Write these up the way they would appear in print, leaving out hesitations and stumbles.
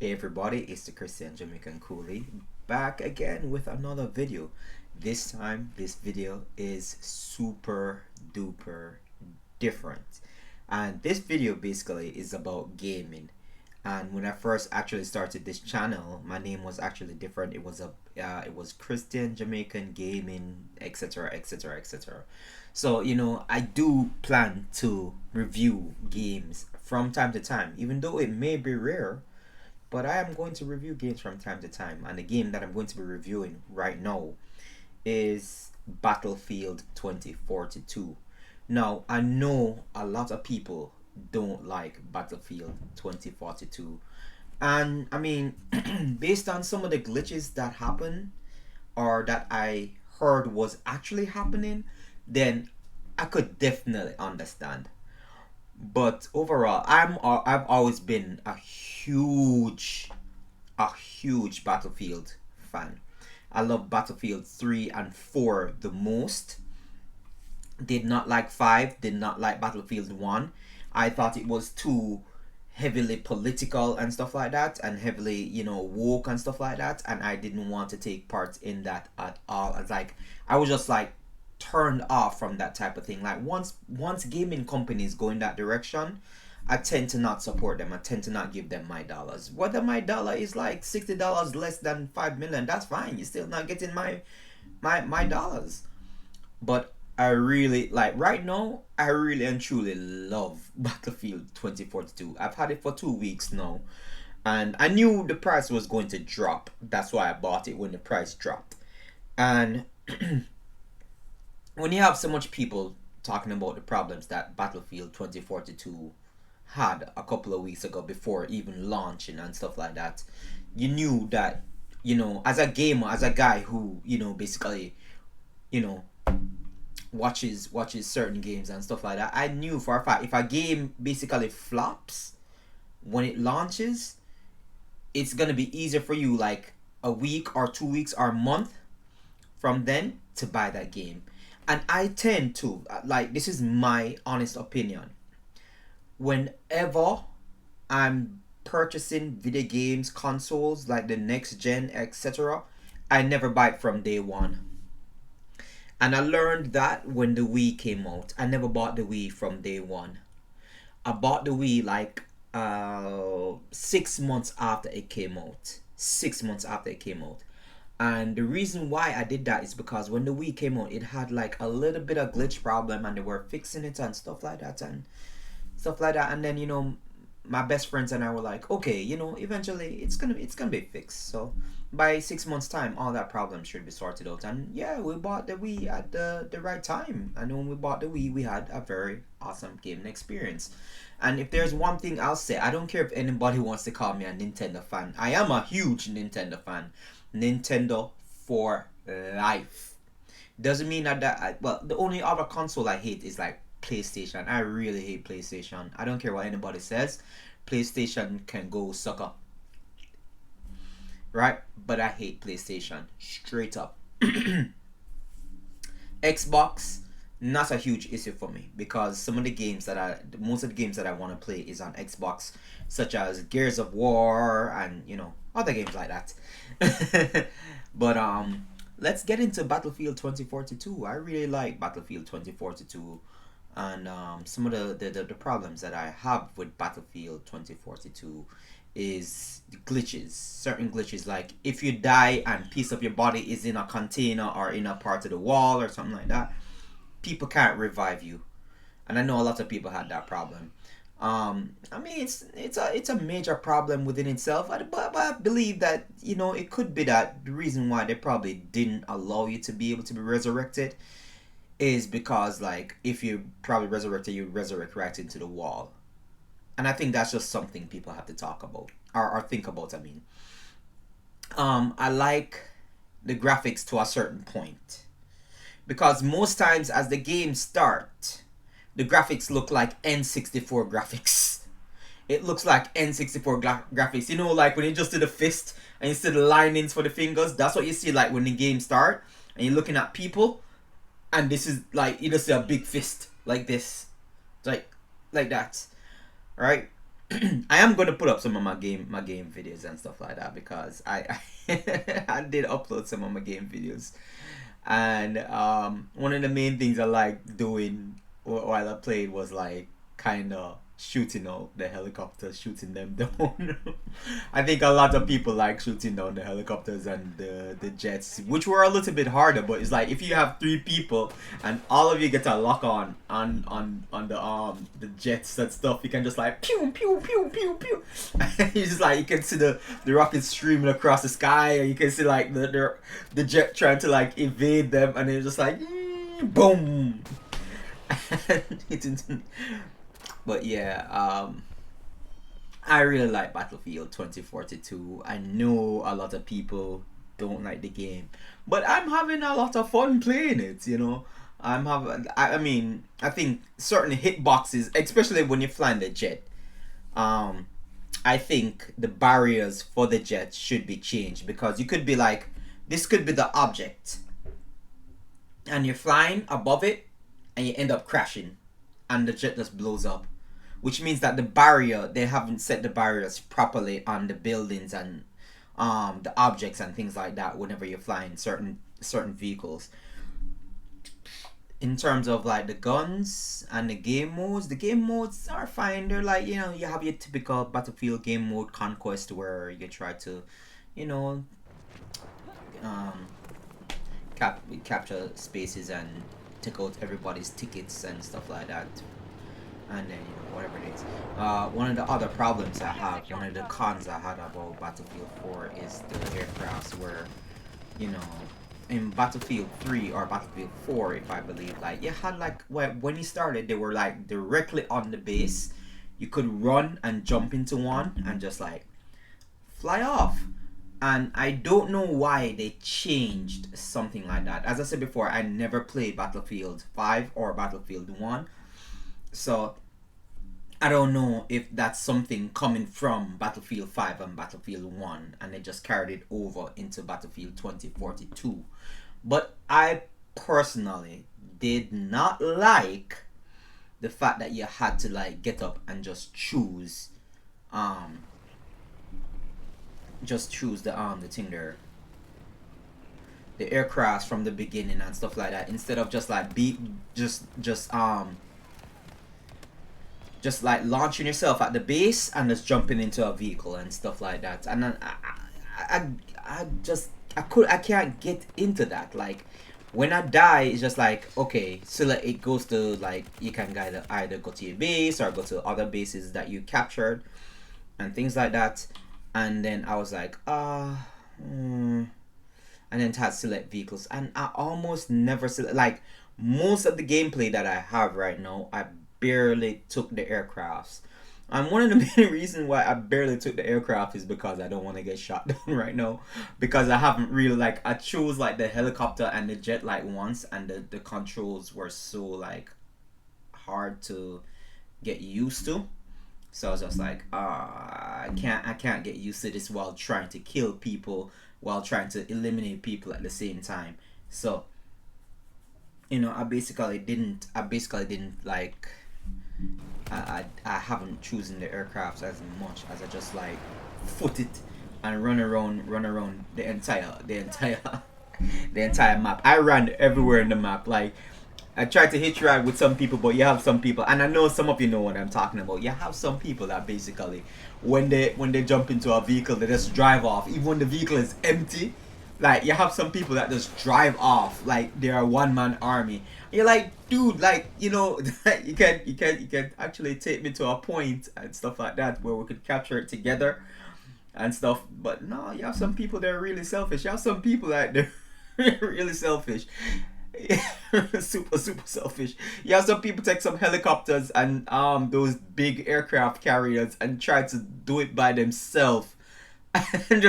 Hey everybody, it's the Christian Jamaican Coolie back again with another video. This time, this video is super duper different. And this video basically is about gaming. And when I first actually started this channel, my name was actually different. It was Christian Jamaican Gaming, etc., etc., etc. So I do plan to review games from time to time, even though it may be rare, but I am going to review games from time to time, and the game that I'm going to be reviewing right now is Battlefield 2042. Now, I know a lot of people don't like Battlefield 2042, and I mean, based on some of the glitches that happen or that I heard was actually happening, then I could definitely understand. But overall, I've always been a huge Battlefield fan. I love Battlefield 3 and 4 the most. Did not like 5, did not like Battlefield 1. I thought it was too heavily political and stuff like that, and heavily, woke and stuff like that, and I didn't want to take part in that at all. It's like I was just like turned off from that type of thing. Like once gaming companies go in that direction, I tend to not support them. I tend to not give them my dollars. Whether my dollar is like $60 less than 5 million, that's fine. You're still not getting my dollars. But I really like right now. I really and truly love Battlefield 2042. I've had it for 2 weeks now, and I knew the price was going to drop. That's why I bought it when the price dropped. And when you have so much people talking about the problems that Battlefield 2042 had a couple of weeks ago before even launching and stuff like that, you knew that, as a gamer, as a guy who, basically, you know, watches certain games and stuff like that, I knew for a fact if a game basically flops when it launches, it's gonna be easier for you like a week or 2 weeks or a month from then to buy that game. And I tend to like, this is my honest opinion, whenever I'm purchasing video games consoles like the next gen, etc., I never buy it from day one. And I learned that when the Wii came out, I never bought the Wii from day one. I bought the Wii like 6 months after it came out. 6 months after it came out. And the reason why I did that is because when the Wii came out, it had like a little bit of glitch problem, and they were fixing it and stuff like that and stuff like that. And then my best friends and I were like, okay, eventually it's gonna be fixed. So by 6 months time, all that problem should be sorted out. And yeah, we bought the Wii at the right time. And when we bought the Wii, we had a very awesome gaming experience. And if there's one thing I'll say, I don't care if anybody wants to call me a Nintendo fan. I am a huge Nintendo fan. Nintendo for life. Doesn't mean well, the only other console I hate is like PlayStation. I really hate PlayStation. I don't care what anybody says. PlayStation can go suck up. Right? But I hate PlayStation. Straight up. Xbox, not a huge issue for me, because most of the games that I want to play is on Xbox, such as Gears of War and other games like that. But let's get into Battlefield 2042. I really like Battlefield 2042, and some of the problems that I have with Battlefield 2042 is glitches. Certain glitches, like if you die and piece of your body is in a container or in a part of the wall or something like that, people can't revive you. And I know a lot of people had that problem. I mean, it's a major problem within itself, but I believe that it could be that the reason why they probably didn't allow you to be able to be resurrected is because, like, if you probably resurrected, you resurrect right into the wall. And I think that's just something people have to talk about, or think about. I mean, I like the graphics to a certain point, because most times as the game start, the graphics look like N64 graphics. It looks like N64 graphics. Like when you just do the fist and you see the linings for the fingers. That's what you see like when the game start, and you're looking at people, and this is like you just see a big fist like this, like that, right? I am gonna put up some of my game videos and stuff like that, because I did upload some of my game videos. And one of the main things I like doing while I played was like kind of shooting out the helicopters, shooting them down. I think a lot of people like shooting down the helicopters and the jets, which were a little bit harder. But it's like if you have three people and all of you get a lock on the jets and stuff, you can just like pew pew pew pew pew. You just like, you can see the rockets streaming across the sky, or you can see like the jet trying to like evade them, and it's just like boom. But yeah, I really like Battlefield 2042. I know a lot of people don't like the game, but I'm having a lot of fun playing it. I'm having. I mean, I think certain hitboxes, especially when you're flying the jet. Um, I think the barriers for the jet should be changed, because you could be like, this could be the object, and you're flying above it, and you end up crashing, and the jet just blows up, which means that the barrier, they haven't set the barriers properly on the buildings and the objects and things like that whenever you're flying certain vehicles. In terms of like the guns and the game modes are fine. They're like, you have your typical Battlefield game mode conquest, where you try to, you know um capture spaces and take out everybody's tickets and stuff like that. And then, whatever it is. One of the other problems I have, one of the cons I had about Battlefield 4 is the aircrafts, where, you know, in Battlefield 3 or Battlefield 4, if I believe, like, you had like, when you started, they were like directly on the base. You could run and jump into one and just like fly off. And I don't know why they changed something like that. As I said before, I never played Battlefield 5 or Battlefield 1. So I don't know if that's something coming from Battlefield 5 and Battlefield 1, and they just carried it over into Battlefield 2042. But I personally did not like the fact that you had to like get up and um just choose the thing there, the aircrafts from the beginning and stuff like that, instead of just like be just like launching yourself at the base and just jumping into a vehicle and stuff like that. And then I can't get into that. Like, when I die, it's just like, okay, so like it goes to like, you can either go to your base or go to other bases that you captured and things like that. And then I was like, and then to select vehicles, and I almost never select, like, most of the gameplay that I have right now, I barely took the aircrafts. And one of the main reasons why I barely took the aircraft is because I don't want to get shot down right now, because I haven't really, like, I chose like the helicopter and the jet like once, and the controls were so like hard to get used to. So I was just like, I can't get used to this while trying to kill people, while trying to eliminate people at the same time. So, I basically didn't like, I haven't chosen the aircrafts as much as I just like foot it and run around the entire the entire map. I ran everywhere in the map. Like, I tried to hitch ride with some people, but you have some people, and I know some of you know what I'm talking about. You have some people that basically, when they jump into a vehicle, they just drive off, even when the vehicle is empty. Like, you have some people that just drive off like they're a one-man army. And you're like, dude, like, you can actually take me to a point and stuff like that where we could capture it together and stuff. But no, you have some people that are really selfish. You have some people that they're really selfish. Super selfish. You have some people take some helicopters and those big aircraft carriers and try to do it by themselves. And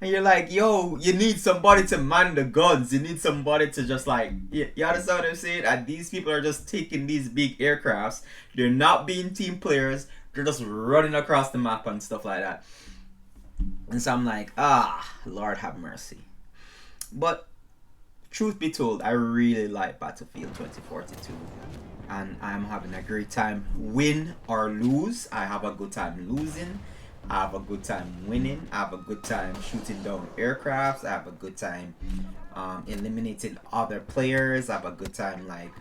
you're like, yo, you need somebody to man the guns. You need somebody to just like, you understand what I'm saying? And these people are just taking these big aircrafts. They're not being team players. They're just running across the map and stuff like that. And so I'm like, Lord have mercy. But truth be told, I really like Battlefield 2042, and I'm having a great time. Win or lose, I have a good time losing. I have a good time winning. I have a good time shooting down aircrafts. I have a good time eliminating other players. I have a good time, like,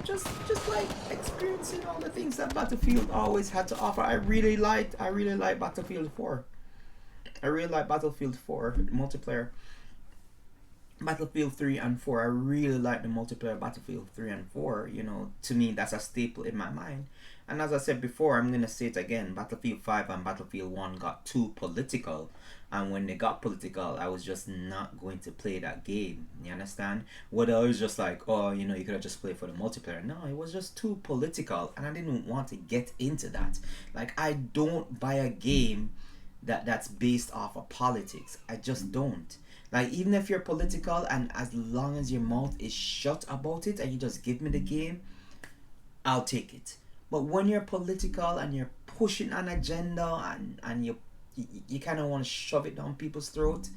just like experiencing all the things that Battlefield always had to offer. I really like Battlefield 4. I really like Battlefield 4 multiplayer. Battlefield 3 and 4, I really like the multiplayer Battlefield 3 and 4. To me, that's a staple in my mind. And as I said before, I'm going to say it again, Battlefield 5 and Battlefield 1 got too political. And when they got political, I was just not going to play that game. You understand? Whether I was just like, oh, you could have just played for the multiplayer. No, it was just too political. And I didn't want to get into that. Like, I don't buy a game that's based off of politics. I just don't. Like, even if you're political, and as long as your mouth is shut about it and you just give me the game, I'll take it. But when you're political and you're pushing an agenda and you kind of want to shove it down people's throat,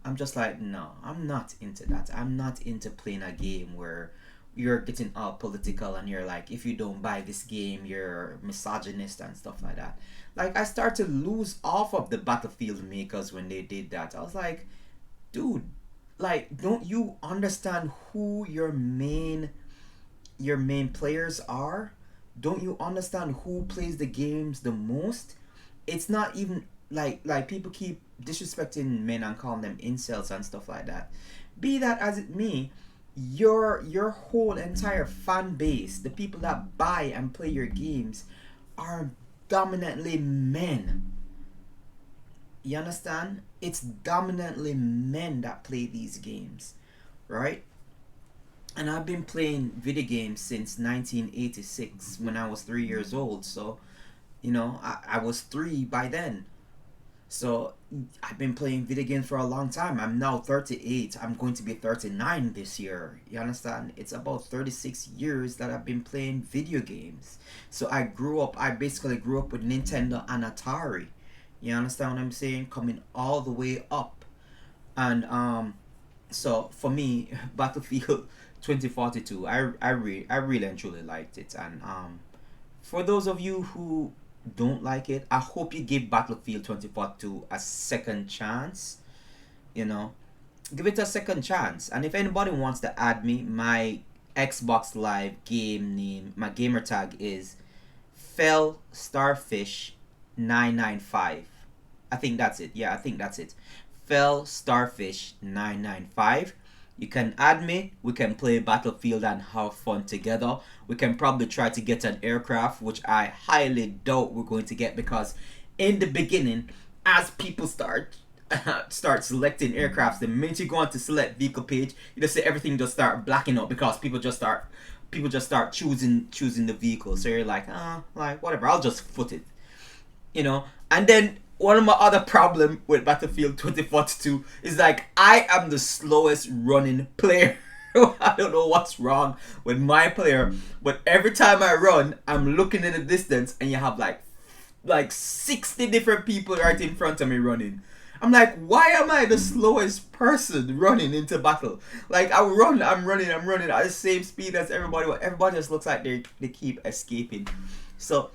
I'm just like, no, I'm not into that. I'm not into playing a game where you're getting all political and you're like, if you don't buy this game, you're misogynist and stuff like that. Like, I start to lose off of the Battlefield makers when they did that. I was like, dude, like, don't you understand who your main players are? Don't you understand who plays the games the most? It's not even like people keep disrespecting men and calling them incels and stuff like that. Be that as it may, your whole entire fan base, the people that buy and play your games, are dominantly men. You understand? It's dominantly men that play these games, right? And I've been playing video games since 1986 when I was 3 years old. So, I was 3 by then. So I've been playing video games for a long time. I'm now 38. I'm going to be 39 this year. You understand? It's about 36 years that I've been playing video games. So I basically grew up with Nintendo and Atari. You understand what I'm saying? Coming all the way up. And so for me, Battlefield 2042, I really and truly liked it. And for those of you who don't like it, I hope you give Battlefield 2042 a second chance. Give it a second chance. And if anybody wants to add me, my Xbox Live game name, my gamer tag is Fell Starfish 995. I think that's it. Yeah, I think that's it. Fell Starfish 995. You can add me. We can play Battlefield and have fun together. We can probably try to get an aircraft, which I highly doubt we're going to get, because in the beginning, as people start selecting aircrafts, the minute you go on to select vehicle page, you just see everything just start blacking out because people just start choosing the vehicle. So you're like, like whatever, I'll just foot it. And then one of my other problem with Battlefield 2042 is, like, I am the slowest running player. I don't know what's wrong with my player, but every time I run, I'm looking in the distance and you have like 60 different people right in front of me running. I'm like, why am I the slowest person running into battle? Like, I'm running at the same speed as everybody, but everybody just looks like they keep escaping. So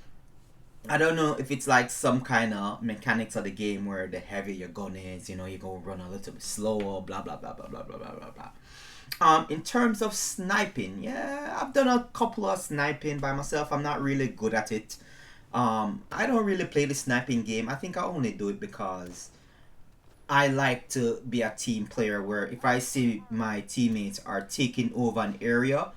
I don't know if it's like some kind of mechanics of the game where the heavier your gun is, you're going to run a little bit slower, blah, blah, blah, blah, blah, blah, blah, blah, blah. In terms of sniping, yeah, I've done a couple of sniping by myself. I'm not really good at it. I don't really play the sniping game. I think I only do it because I like to be a team player where if I see my teammates are taking over an area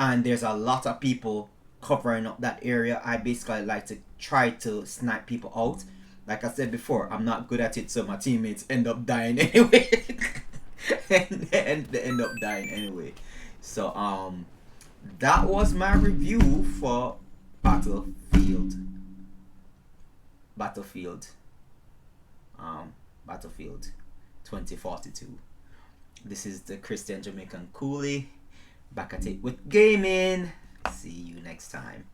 and there's a lot of people covering up that area, I basically like to try to snipe people out. Like I said before, I'm not good at it, so my teammates end up dying anyway. and they end up dying anyway. So that was my review for Battlefield 2042. This is the Christian Jamaican Coolie, back at it with gaming. See you next time.